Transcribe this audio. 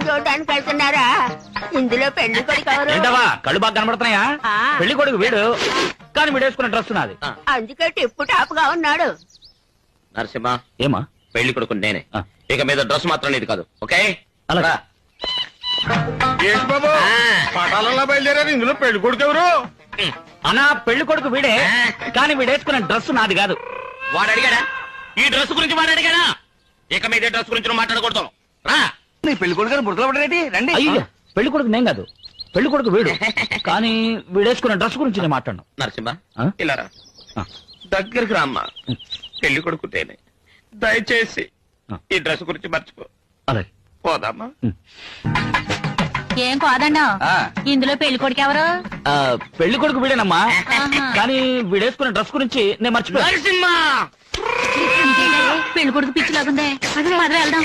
చూడడానికి వెళ్తున్నారా? ఇందులో పెళ్లి కొడుకు ఎవరు? ఏంటవా కళ్ళు బాగా కనబడుతున్నాయా? పెళ్లి కొడుకు వీడు, కానీ వీడు వేసుకున్న డ్రెస్ నాది. అందుకే టిప్పు టాప్ గా ఉన్నాడు. నరసింహ, ఏమా పెళ్లి కొడుకు నేనే. ఇక మీద డ్రెస్ మాత్రం నీది కాదు, ఓకే? అలాగా. ఏంటి బాబు పటాలలో బయలుదేరారు, ఇందులో పెళ్లి కొడుకు ఎవరు? అన్నా పెళ్లి కొడుకు వీడే, కానీ వీడు వేసుకున్న డ్రెస్ నాది కాదు. వాడు అడిగాడా? ఈ డ్రెస్ గురించి వాడు అడిగాడా? ఇక మీద డ్రెస్ గురించి నువ్వు మాట్లాడకూడదు. రా. నీ పెళ్లి కొడుకు బుడతలు పడరేటి? రండి. అయ్యో పెళ్లి కొడుకు నేను కాదు, పెళ్లి కొడుకు వీడు, కానీ వీడు వేసుకున్న డ్రెస్ గురించి నేను మాట్లాడను. నరసింహ, ఆ? ఇలా రా. దగ్గరికి రామ్మా. పెళ్లి కొడుకు నేనే. దయచేసి ఈ డ్రెస్ గురించి మర్చిపో. అలాగే. పోదామా? ఏం కాదన్నా, ఇందులో పెళ్లి కొడుకు ఎవరు? పెళ్లి కొడుకు వీడేనమ్మా, కానీ వీడు వేసుకున్న డ్రెస్ గురించి నేను మర్చిపోయాను. నరసింహ, పెళ్లి కొడుకు పిచ్చిలాగుందే. పద వెళ్దాం.